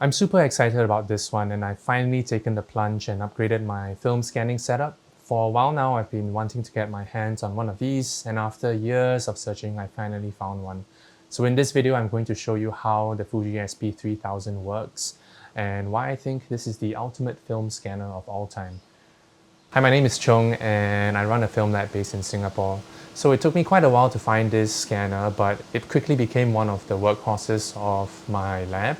I'm super excited about this one, and I've finally taken the plunge and upgraded my film scanning setup. For a while now, I've been wanting to get my hands on one of these, and after years of searching, I finally found one. So in this video, I'm going to show you how the Fuji SP3000 works and why I think this is the ultimate film scanner of all time. Hi, my name is Chung and I run a film lab based in Singapore. So it took me quite a while to find this scanner, but it quickly became one of the workhorses of my lab.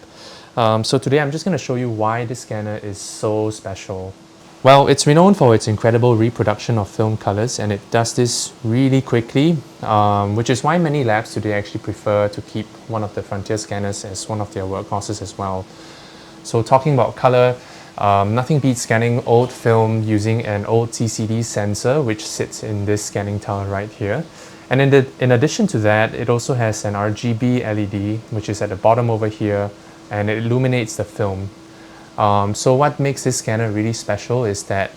So today I'm just going to show you why this scanner is so special. Well, it's renowned for its incredible reproduction of film colors, and it does this really quickly, which is why many labs today actually prefer to keep one of the Frontier scanners as one of their workhorses as well. So talking about color, nothing beats scanning old film using an old CCD sensor, which sits in this scanning tower right here. And in addition to that, it also has an RGB LED, which is at the bottom over here, and it illuminates the film. So what makes this scanner really special is that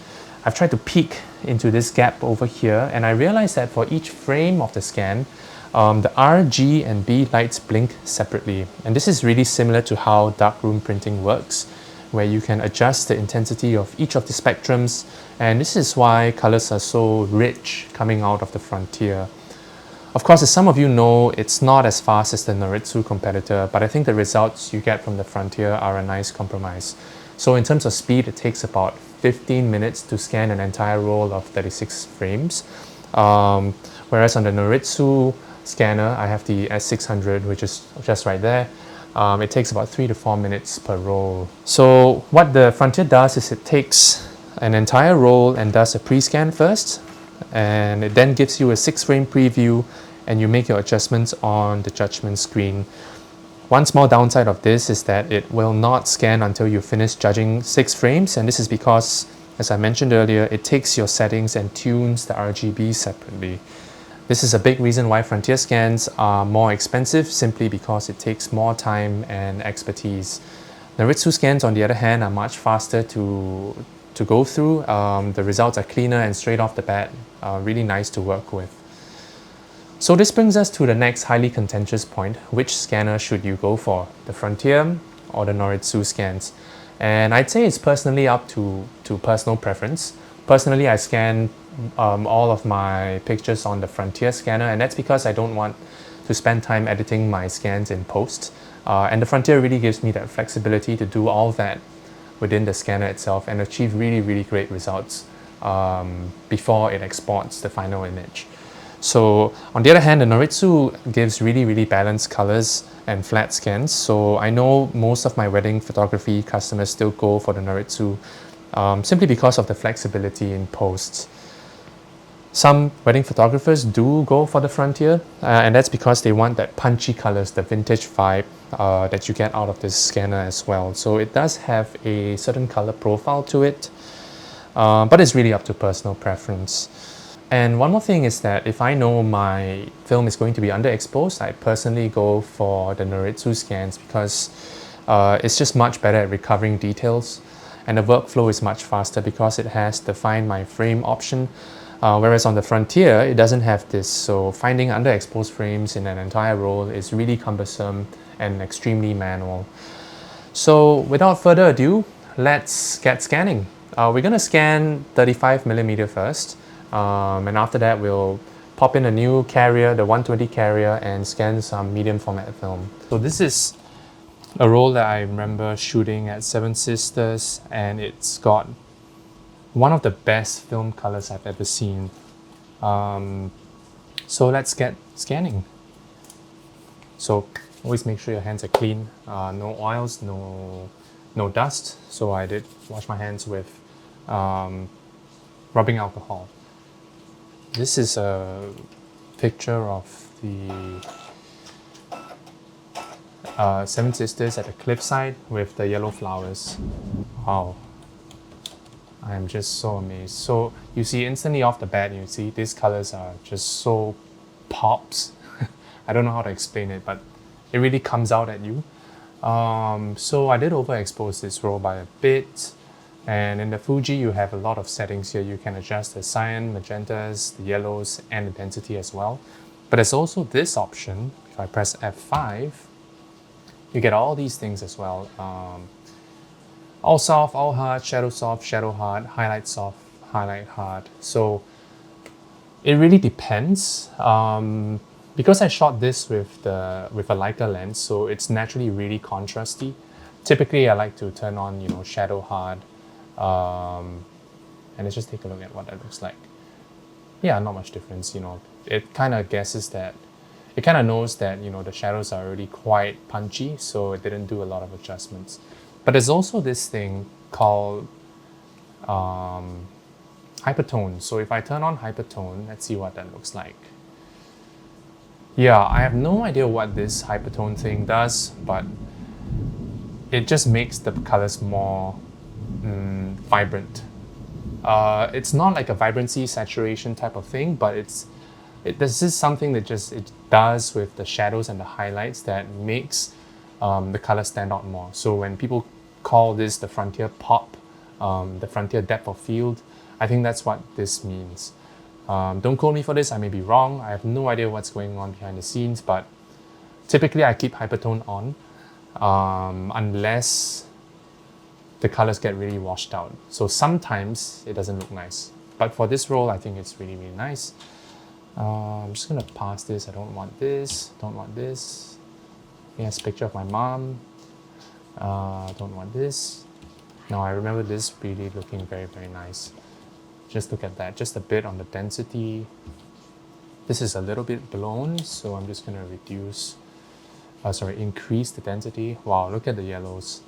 I've tried to peek into this gap over here, and I realized that for each frame of the scan, the R, G, and B lights blink separately. And this is really similar to how darkroom printing works, where you can adjust the intensity of each of the spectrums, and this is why colors are so rich coming out of the Frontier. Of course, as some of you know, it's not as fast as the Noritsu competitor, but I think the results you get from the Frontier are a nice compromise. So in terms of speed, it takes about 15 minutes to scan an entire roll of 36 frames. Whereas on the Noritsu scanner, I have the S600, which is just right there. It takes about 3 to 4 minutes per roll. So what the Frontier does is it takes an entire roll and does a pre-scan first, and it then gives you a 6-frame preview, and you make your adjustments on the judgment screen. One small downside of this is that it will not scan until you finish judging 6 frames, and this is because, as I mentioned earlier, it takes your settings and tunes the RGB separately. This is a big reason why Frontier scans are more expensive, simply because it takes more time and expertise. Noritsu scans, on the other hand, are much faster to go through. The results are cleaner and straight off the bat, really nice to work with. So this brings us to the next highly contentious point: which scanner should you go for, the Frontier or the Noritsu scans? And I'd say it's personally up to personal preference. Personally, I scan all of my pictures on the Frontier scanner, and that's because I don't want to spend time editing my scans in post. And the Frontier really gives me that flexibility to do all that within the scanner itself and achieve really great results before it exports the final image. So on the other hand, the Noritsu gives really balanced colors and flat scans. So I know most of my wedding photography customers still go for the Noritsu simply because of the flexibility in posts. Some wedding photographers do go for the Frontier, and that's because they want that punchy colors, the vintage vibe that you get out of this scanner as well. So it does have a certain color profile to it, but it's really up to personal preference. And one more thing is that if I know my film is going to be underexposed, I personally go for the Noritsu scans because it's just much better at recovering details, and the workflow is much faster because it has the Find My Frame option. Whereas on the Frontier, it doesn't have this, so finding underexposed frames in an entire roll is really cumbersome and extremely manual. So without further ado, let's get scanning. We're going to scan 35mm first, and after that we'll pop in a new carrier, the 120 carrier, and scan some medium format film. So this is a roll that I remember shooting at Seven Sisters, and it's got one of the best film colors I've ever seen. So let's get scanning. So always make sure your hands are clean, no oils, no dust. So I did wash my hands with rubbing alcohol. This is a picture of the Seven Sisters at the cliffside with the yellow flowers. Wow. I am just so amazed. So you see instantly off the bat, you see these colors are just so pops. I don't know how to explain it, but it really comes out at you. So I did overexpose this roll by a bit. And in the Fuji, you have a lot of settings here. You can adjust the cyan, magentas, the yellows, and the density as well. But there's also this option. If I press F5, you get all these things as well. All soft, all hard, shadow hard, highlight soft, highlight hard. So it really depends. Because I shot this with a Leica lens, so it's naturally really contrasty. Typically, I like to turn on, shadow hard, and let's just take a look at what that looks like. Yeah, not much difference. It kind of guesses that, it kind of knows that the shadows are already quite punchy, so it didn't do a lot of adjustments. But there's also this thing called hypertone. So if I turn on hypertone, let's see what that looks like. Yeah, I have no idea what this hypertone thing does, but it just makes the colors more vibrant. It's not like a vibrancy saturation type of thing, but this is something that it does with the shadows and the highlights that makes the color stand out more. So when people call this the frontier pop, the frontier depth of field, I think that's what this means. Don't quote me for this, I may be wrong. I have no idea what's going on behind the scenes, but typically I keep hypertone on unless the colors get really washed out. So sometimes it doesn't look nice. But for this role, I think it's really, really nice. I'm just gonna pass this. I don't want this, don't want this. Yes, picture of my mom. Don't want this. Now I remember this really looking very, very nice. Just look at that, just a bit on the density. This is a little bit blown, so I'm just gonna increase the density. Wow, look at the yellows.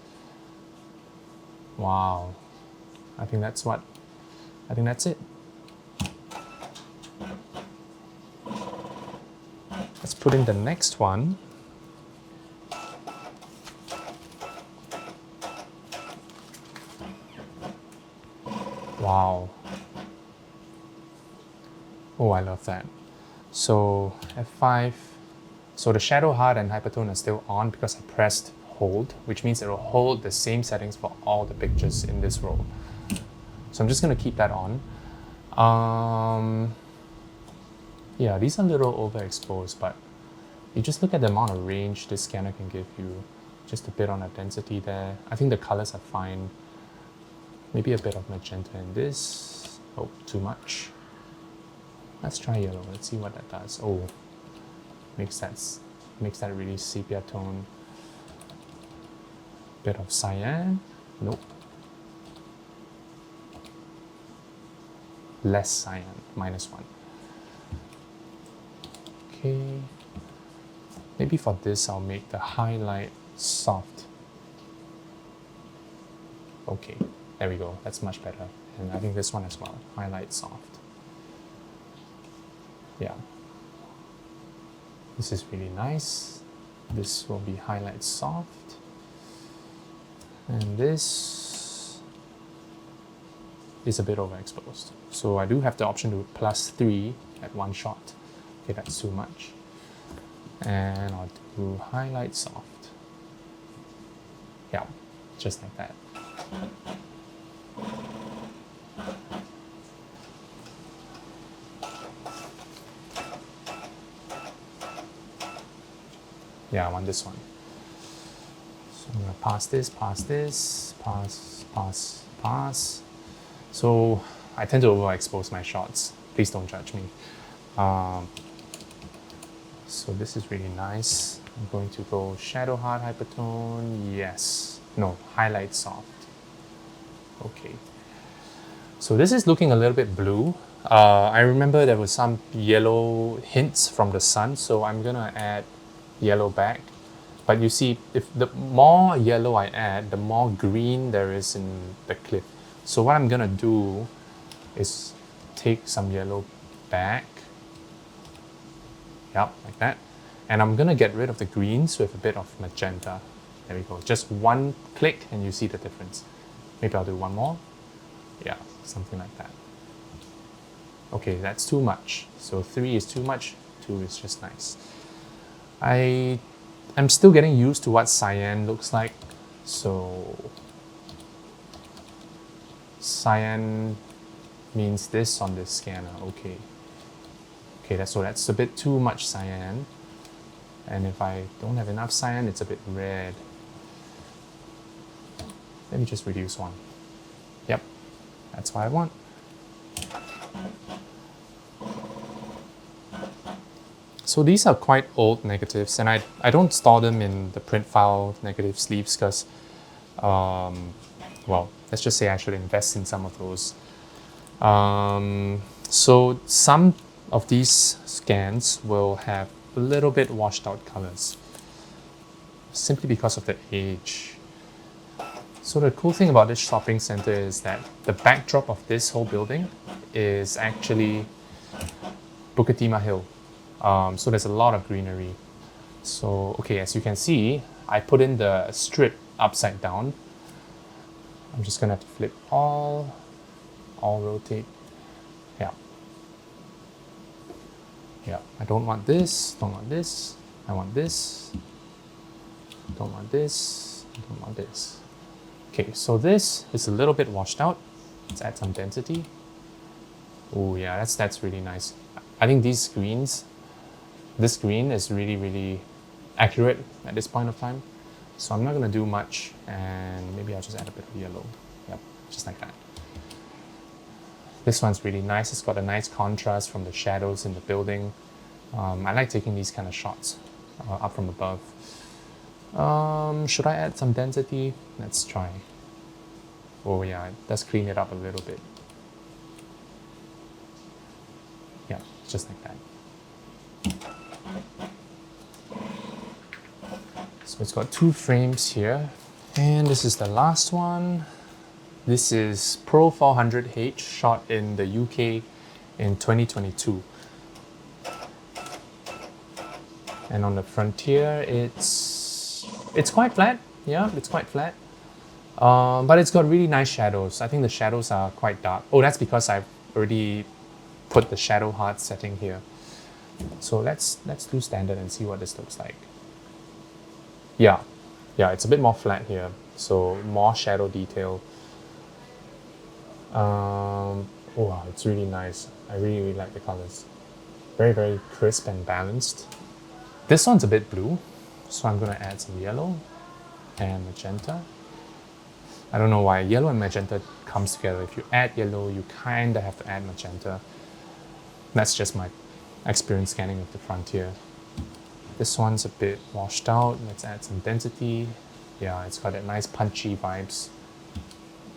Wow, I think that's it. Let's put in the next one. Wow. Oh, I love that. So F5, so the shadow hard and hypertone are still on because I pressed hold, which means it will hold the same settings for all the pictures in this roll. So I'm just gonna keep that on. Yeah, these are a little overexposed, but you just look at the amount of range this scanner can give you. Just a bit on the density there. I think the colors are fine. Maybe a bit of magenta in this. Oh, too much. Let's try yellow. Let's see what that does. Oh, makes that really sepia tone. Bit of cyan. Nope. Less cyan. -1. Okay. Maybe for this, I'll make the highlight soft. Okay, there we go. That's much better. And I think this one as well. Highlight soft. Yeah. This is really nice. This will be highlight soft. And this is a bit overexposed. So I do have the option to +3 at one shot. Okay, that's too much. And I'll do highlight soft. Yeah, just like that. Yeah, I want this one. So I'm gonna pass this, pass. So I tend to overexpose my shots. Please don't judge me. So this is really nice. I'm going to go shadow hard hypertone. Yes. No, highlight soft. Okay. So this is looking a little bit blue. I remember there was some yellow hints from the sun, so I'm gonna add yellow back. But you see, if the more yellow I add, the more green there is in the clip. So what I'm gonna do is take some yellow back. Yep, like that. And I'm gonna get rid of the greens with a bit of magenta. There we go. Just one click and you see the difference. Maybe I'll do one more. Yeah, something like that. Okay, that's too much. So 3 is too much, 2 is just nice. I'm still getting used to what cyan looks like. So cyan means this on this scanner. Okay. Okay, that's a bit too much cyan. And if I don't have enough cyan, it's a bit red. Let me just reduce one. Yep, that's what I want. So these are quite old negatives, and I don't store them in the print file negative sleeves because, well, let's just say I should invest in some of those. So some of these scans will have a little bit washed out colors, simply because of the age. So the cool thing about this shopping center is that the backdrop of this whole building is actually Bukit Timah Hill. So there's a lot of greenery. So, okay, as you can see, I put in the strip upside down. I'm just gonna have to flip all rotate. Yeah. Yeah, I don't want this, don't want this, I want this, don't want this, don't want this. Okay, so this is a little bit washed out. Let's add some density. Oh yeah, that's really nice. I think these greens, this green is really accurate at this point of time. So I'm not gonna do much, and maybe I'll just add a bit of yellow. Yep, just like that. This one's really nice. It's got a nice contrast from the shadows in the building. I like taking these kind of shots up from above. Should I add some density? Let's try. Oh yeah, let's clean it up a little bit. Yeah, just like that. So it's got 2 frames here. And this is the last one. This is Pro 400H, shot in the UK in 2022. And on the Frontier, it's quite flat. Yeah, it's quite flat. But it's got really nice shadows. I think the shadows are quite dark. Oh, that's because I've already put the shadow hard setting here. So let's do standard and see what this looks like. Yeah, it's a bit more flat here. So more shadow detail. Wow, it's really nice. I really like the colors. Very crisp and balanced. This one's a bit blue, so I'm gonna add some yellow and magenta. I don't know why yellow and magenta comes together. If you add yellow, you kinda have to add magenta. That's just my experience scanning with the Frontier. This one's a bit washed out. Let's add some density. Yeah, it's got that nice punchy vibes.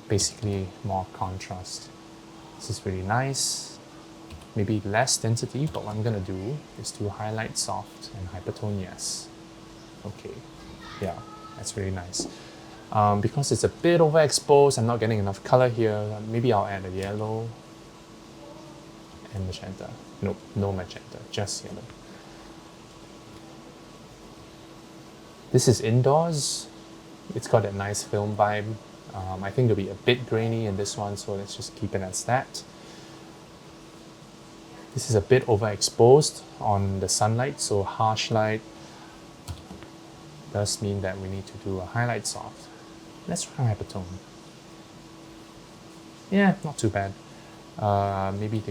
Basically more contrast. This is really nice. Maybe less density, but what I'm gonna do is to highlight soft and hypertone yes. Okay, yeah, that's really nice. Because it's a bit overexposed, I'm not getting enough color here. Maybe I'll add a yellow and magenta. Nope, no magenta, just yellow. This is indoors. It's got that nice film vibe. I think it'll be a bit grainy in this one, so let's just keep it as that. This is a bit overexposed on the sunlight, so harsh light does mean that we need to do a highlight soft. Let's try hypertone. Yeah, not too bad. Maybe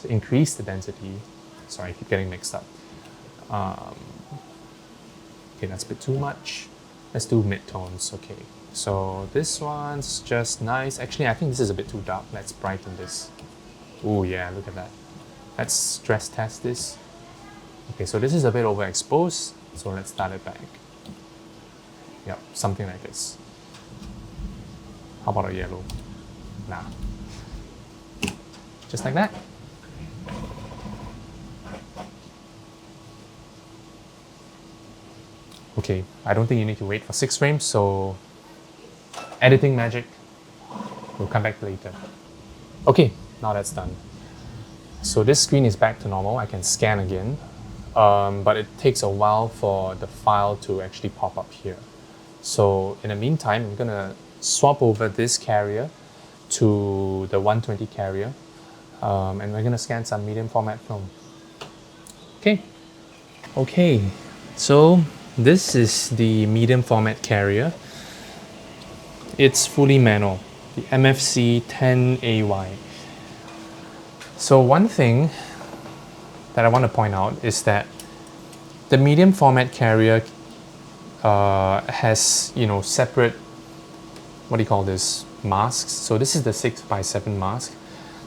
increase the density. Sorry, I keep getting mixed up. Okay, that's a bit too much. Let's do mid-tones, okay. So this one's just nice. Actually, I think this is a bit too dark. Let's brighten this. Oh yeah, look at that. Let's stress test this. Okay, so this is a bit overexposed, so let's start it back. Yep, something like this. How about a yellow? Nah. Just like that. Okay, I don't think you need to wait for 6 frames, so editing magic. We'll come back later. Okay, now that's done. So this screen is back to normal. I can scan again, but it takes a while for the file to actually pop up here. So in the meantime, I'm gonna swap over this carrier to the 120 carrier, and we're gonna scan some medium format film. Okay, so this is the medium format carrier. It's fully manual, the MFC 10AY. So one thing that I want to point out is that The medium format carrier has, separate, what do you call this, masks. So this is the 6x7 mask.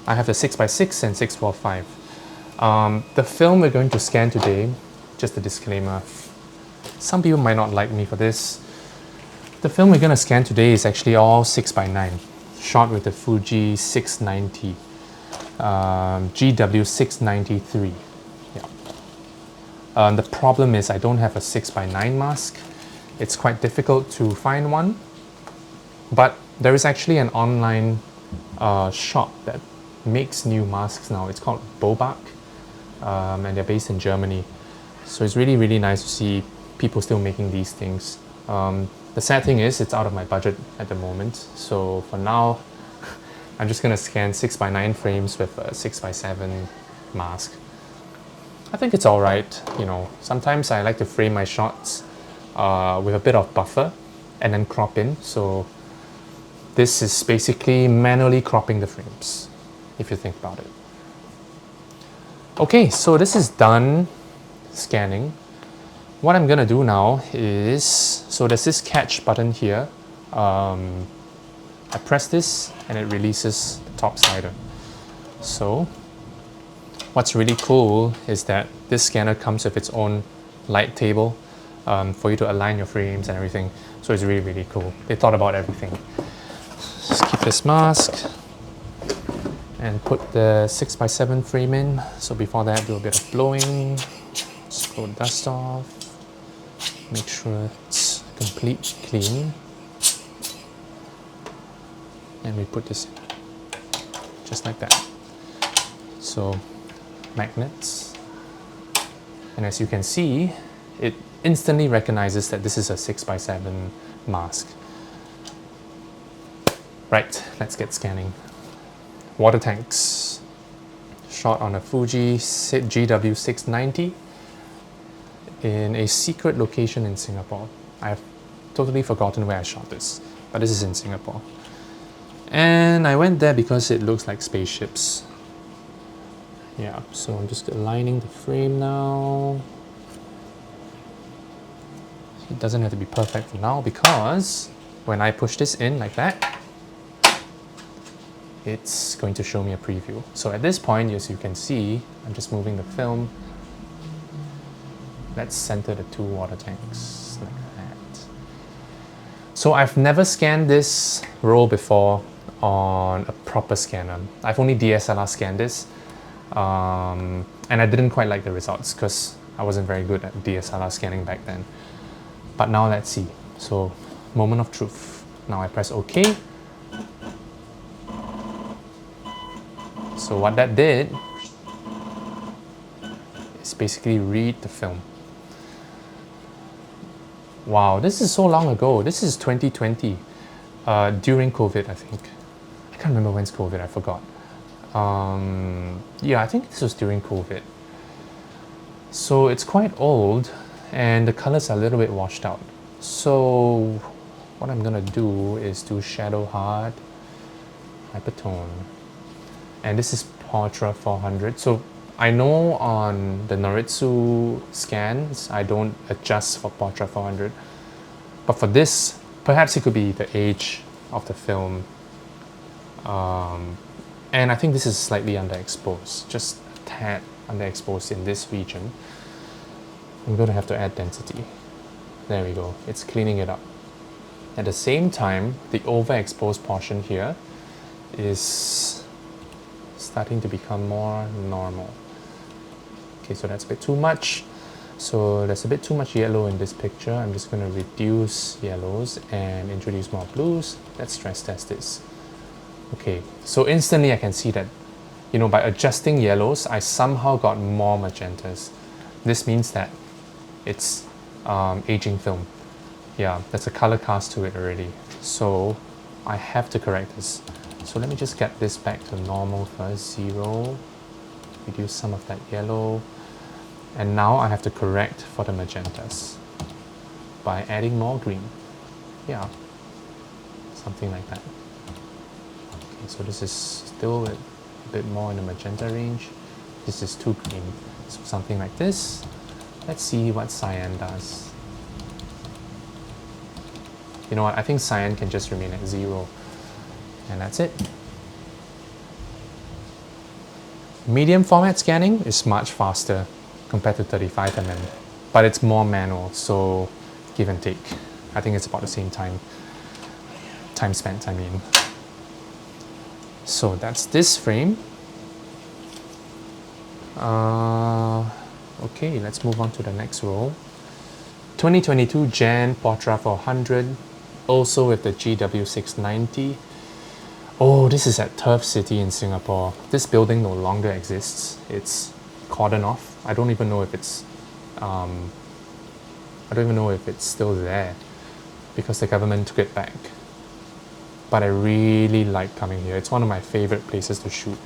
I have the 6x6 and 6x5. The film we're going to scan today, just a disclaimer, some people might not like me for this. The film we're going to scan today is actually all 6x9, shot with the Fuji 690, GW693. Yeah. The problem is I don't have a 6x9 mask. It's quite difficult to find one, but there is actually an online shop that makes new masks now. It's called Bobak, and they're based in Germany. So it's really, really nice to see people still making these things. The sad thing is it's out of my budget at the moment. So for now, I'm just gonna scan 6x9 frames with a 6x7 mask. I think it's all right. Sometimes I like to frame my shots with a bit of buffer and then crop in. So this is basically manually cropping the frames, if you think about it. Okay, so this is done scanning. What I'm gonna do now is, so there's this catch button here. I press this and it releases the top slider. So what's really cool is that this scanner comes with its own light table for you to align your frames and everything. So it's really, really cool. They thought about everything. Just keep this mask and put the 6x7 frame in. So before that, do a bit of blowing. Just blow the dust off. Make sure it's completely clean. And we put this in, just like that. So, magnets. And as you can see, it instantly recognizes that this is a 6x7 mask. Right, let's get scanning. Water tanks. Shot on a Fuji GW690 in a secret location in Singapore. I've totally forgotten where I shot this, but this is in Singapore. And I went there because it looks like spaceships. Yeah, so I'm just aligning the frame now. It doesn't have to be perfect for now because when I push this in like that, it's going to show me a preview. So at this point, as you can see, I'm just moving the film. Let's center the two water tanks like that. So I've never scanned this roll before on a proper scanner. I've only DSLR scanned this, and I didn't quite like the results because I wasn't very good at DSLR scanning back then. But now let's see. So, moment of truth. Now I press OK. So what that did is basically read the film. Wow, this is so long ago. This is 2020, during COVID, I think. I can't remember when's COVID, I forgot. Yeah, I think this was during COVID. So it's quite old and the colors are a little bit washed out. So what I'm gonna do is do shadow hard, hypertone. And this is Portra 400. So I know on the Noritsu scans, I don't adjust for Portra 400. But for this, perhaps it could be the age of the film. And I think this is slightly underexposed, just a tad underexposed in this region. I'm going to have to add density. There we go, it's cleaning it up. At the same time, the overexposed portion here is starting to become more normal. Okay, so that's a bit too much. So there's a bit too much yellow in this picture. I'm just going to reduce yellows and introduce more blues. Let's stress test this. Okay, so instantly I can see that, by adjusting yellows, I somehow got more magentas. This means that it's aging film. Yeah, there's a color cast to it already. So I have to correct this. So let me just get this back to normal first, 0. Reduce some of that yellow. And now I have to correct for the magentas by adding more green. Yeah, something like that. Okay, so this is still a bit more in the magenta range. This is too green. So something like this. Let's see what cyan does. You know what, I think cyan can just remain at 0. And that's it. Medium format scanning is much faster compared to 35mm, but it's more manual, so give and take. I think it's about the same time spent, I mean. So that's this frame. Okay, let's move on to the next roll. 2022 Jan Portra 400, also with the GW690. Oh, this is at Turf City in Singapore. This building no longer exists. It's cordoned off. I don't even know if it's still there because the government took it back. But I really like coming here. It's one of my favorite places to shoot.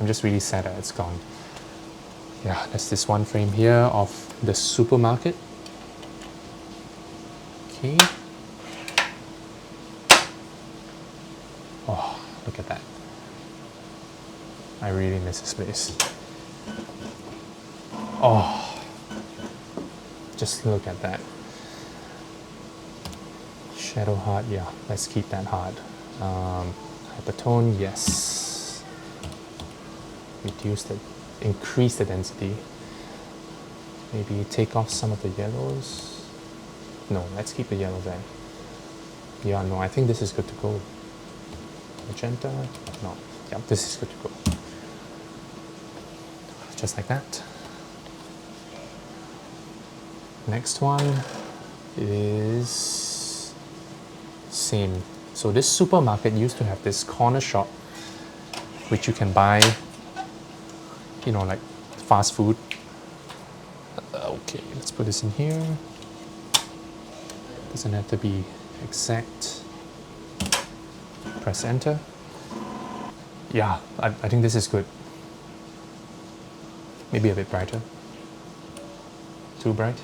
I'm just really sad that it's gone. Yeah, there's this one frame here of the supermarket. Okay. Oh, look at that. I really miss this place. Oh, just look at that. Shadow hard, yeah, let's keep that hard. Hypertone, yes. Reduce it, increase the density. Maybe take off some of the yellows. No, let's keep the yellow there. Yeah, no, I think this is good to go. Magenta, no, yeah, this is good to go. Just like that. Next one is same. So this supermarket used to have this corner shop which you can buy, you know, like fast food. Okay, let's put this in here. Doesn't have to be exact. Press enter. Yeah, I think this is good. Maybe a bit brighter. Too bright.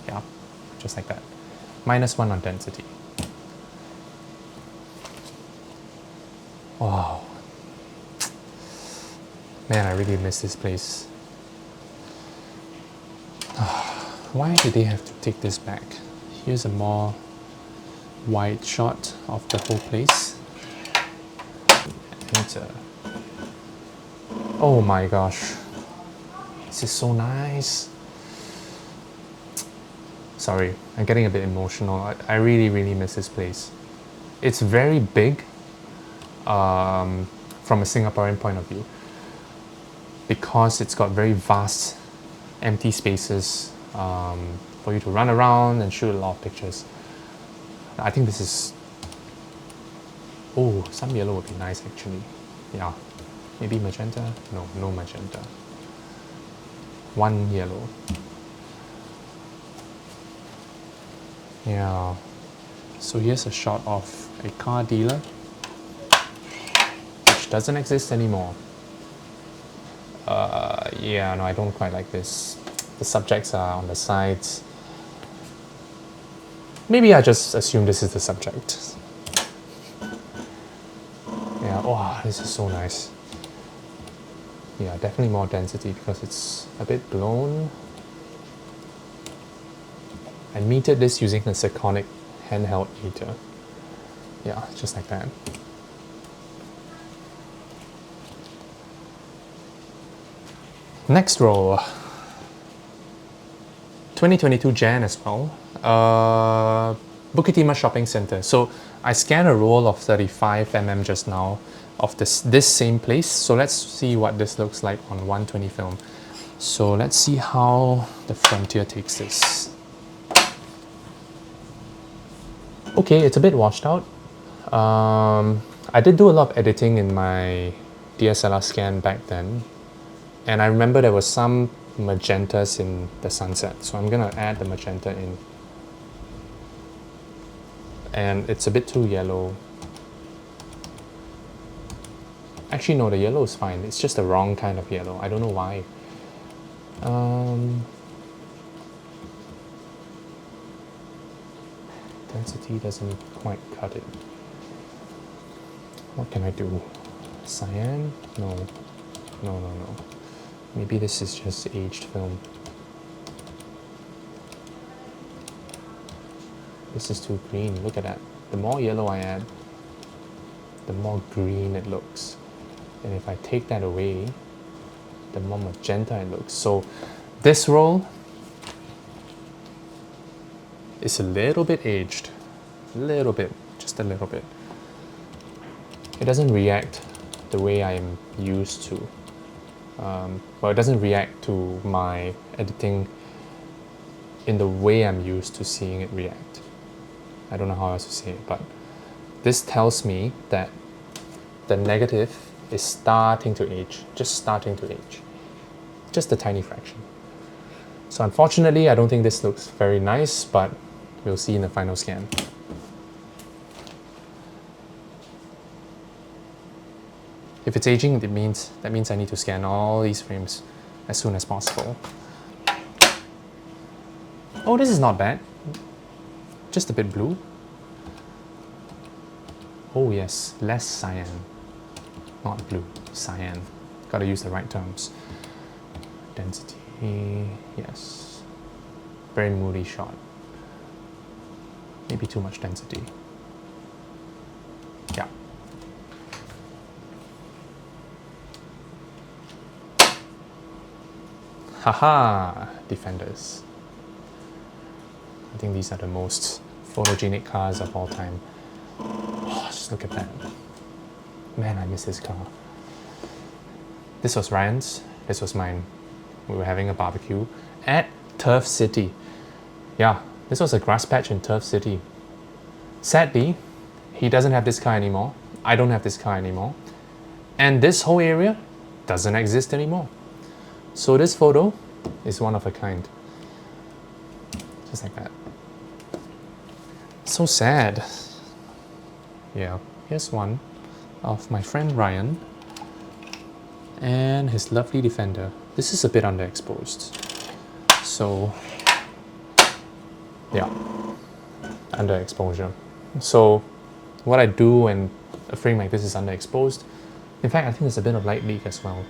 Yeah, just like that. -1 on density. Wow. Man, I really miss this place. Why did they have to take this back? Here's a more wide shot of the whole place. And, oh my gosh. This is so nice. Sorry, I'm getting a bit emotional. I really, really miss this place. It's very big from a Singaporean point of view because it's got very vast empty spaces for you to run around and shoot a lot of pictures. I think this is... Oh, some yellow would be nice actually. Yeah, maybe magenta? No, no magenta. One yellow. Yeah, so here's a shot of a car dealer, which doesn't exist anymore. Yeah, no, I don't quite like this. The subjects are on the sides. Maybe I just assume this is the subject. Yeah, oh, this is so nice. Yeah, definitely more density because it's a bit blown. I metered this using the Sekonic handheld meter. Yeah, just like that. Next roll. 2022 Jan as well. Bukit Timah Shopping Center. So I scanned a roll of 35mm just now of this same place. So let's see what this looks like on 120 film. So let's see how the Frontier takes this. Okay, it's a bit washed out. I did do a lot of editing in my DSLR scan back then. And I remember there was some magentas in the sunset. So I'm gonna add the magenta in. And it's a bit too yellow. Actually, no, the yellow is fine. It's just the wrong kind of yellow. I don't know why. Density doesn't quite cut it. What can I do? Cyan? No. No, no, no. Maybe this is just aged film. This is too green, look at that. The more yellow I add, the more green it looks. And if I take that away, the more magenta it looks. So this roll is a little bit aged. A little bit, just a little bit. It doesn't react the way I'm used to. Well, it doesn't react to my editing in the way I'm used to seeing it react. I don't know how else to say it, but this tells me that the negative is starting to age, just starting to age. Just a tiny fraction. So unfortunately, I don't think this looks very nice, but we'll see in the final scan. If it's aging, that means I need to scan all these frames as soon as possible. Oh, this is not bad. Just a bit blue. Oh yes, less cyan. Not blue, cyan. Gotta use the right terms. Density, yes. Very moody shot. Maybe too much density. Yeah. Haha, Defenders. I think these are the most photogenic cars of all time. Oh, just look at that. Man, I miss this car. This was Ryan's, this was mine. We were having a barbecue at Turf City. Yeah, this was a grass patch in Turf City. Sadly, he doesn't have this car anymore. I don't have this car anymore. And this whole area doesn't exist anymore. So this photo is one of a kind. Just like that. So sad. Yeah, here's one of my friend Ryan and his lovely Defender. This is a bit underexposed. So, yeah, underexposure. So, what I do when a frame like this is underexposed, in fact, I think there's a bit of light leak as well.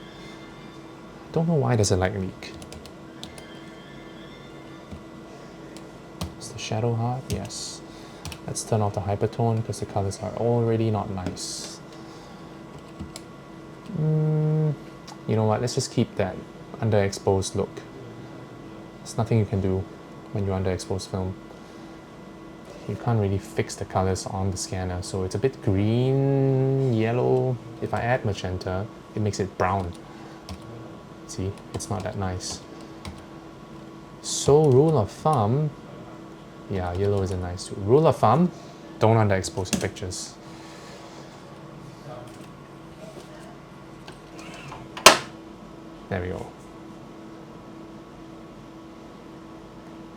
Don't know why there's a light leak. Is the shadow hard? Yes. Let's turn off the hypertone because the colors are already not nice. You know what, let's just keep that underexposed look. There's nothing you can do when you're underexposed film. You can't really fix the colors on the scanner, so it's a bit green, yellow. If I add magenta, it makes it brown. See, it's not that nice. So rule of thumb, yeah, yellow isn't nice too. Rule of thumb, don't underexpose your pictures. There we go.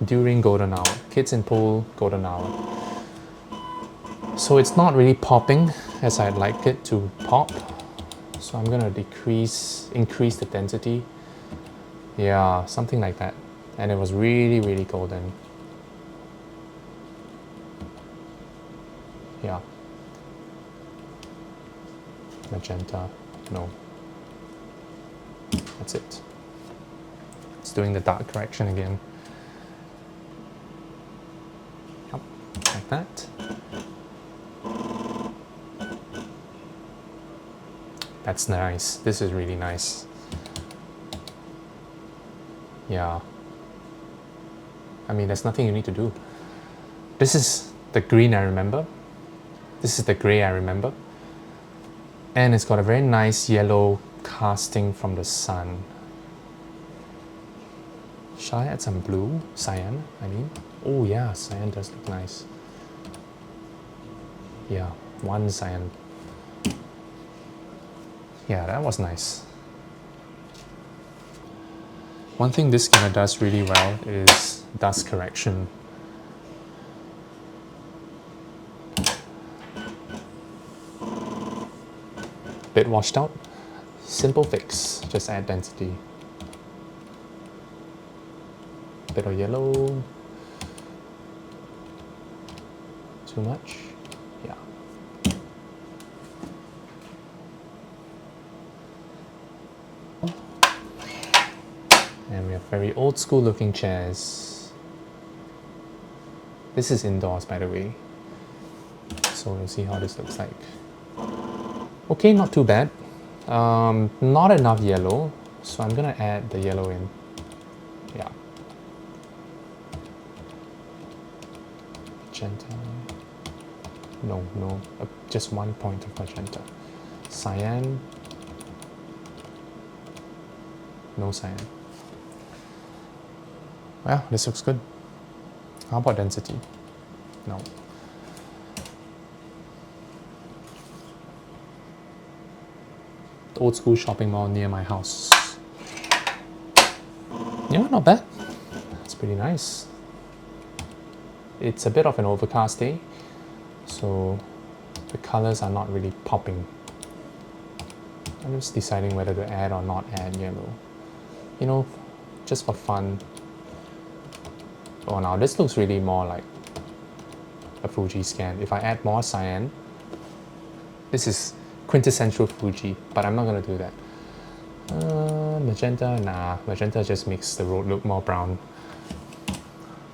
During golden hour, kids in pool, golden hour. So it's not really popping as I'd like it to pop. So I'm gonna increase the density. Yeah, something like that. And it was really, really golden. Yeah. Magenta, no. That's it. It's doing the dark correction again. Yep, like that. That's nice. This is really nice. Yeah. I mean, there's nothing you need to do. This is the green I remember. This is the gray I remember. And it's got a very nice yellow casting from the sun. Shall I add some blue? Cyan, I mean. Oh yeah, cyan does look nice. Yeah, one cyan. Yeah, that was nice. One thing this scanner does really well is dust correction. Bit washed out. Simple fix, just add density. Bit of yellow. Too much? Yeah. Very old school looking chairs. This is indoors, by the way. So we'll see how this looks like. Okay, not too bad. Not enough yellow, so I'm gonna add the yellow in. Yeah. Magenta. No, just 1 point of magenta. Cyan. No cyan. Well, this looks good. How about density? No. The old school shopping mall near my house. Yeah, not bad. It's pretty nice. It's a bit of an overcast day, so the colors are not really popping. I'm just deciding whether to add or not add yellow. You know, just for fun. Oh, now this looks really more like a Fuji scan. If I add more cyan, this is quintessential Fuji, but I'm not gonna do that. Magenta, nah, magenta just makes the road look more brown.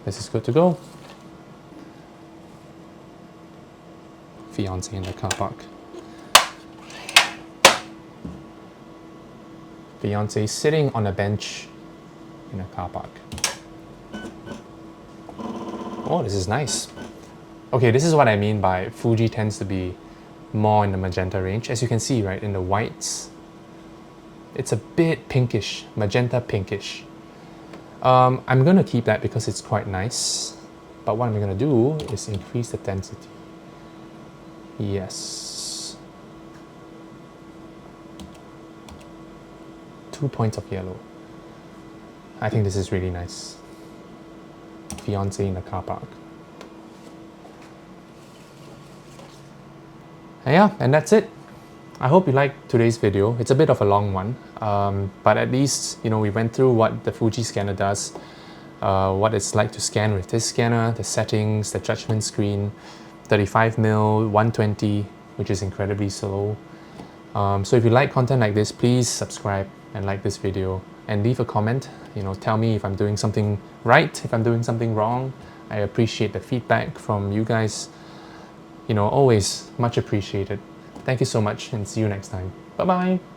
This is good to go. Fiance in the car park. Fiance sitting on a bench in a car park. Oh, this is nice. Okay, this is what I mean by Fuji tends to be more in the magenta range. As you can see, right, in the whites, it's a bit pinkish, magenta pinkish. I'm gonna keep that because it's quite nice. But what I'm gonna do is increase the density. Yes. 2 points of yellow. I think this is really nice. Fiance in the car park. And yeah, and that's it. I hope you liked today's video. It's a bit of a long one, but at least, you know, we went through what the Fuji scanner does, what it's like to scan with this scanner, the settings, the judgment screen, 35mm, 120, which is incredibly slow. So if you like content like this, please subscribe and like this video and leave a comment. You know, tell me if I'm doing something right, if I'm doing something wrong. I appreciate the feedback from you guys. You know, always much appreciated. Thank you so much and see you next time. Bye bye.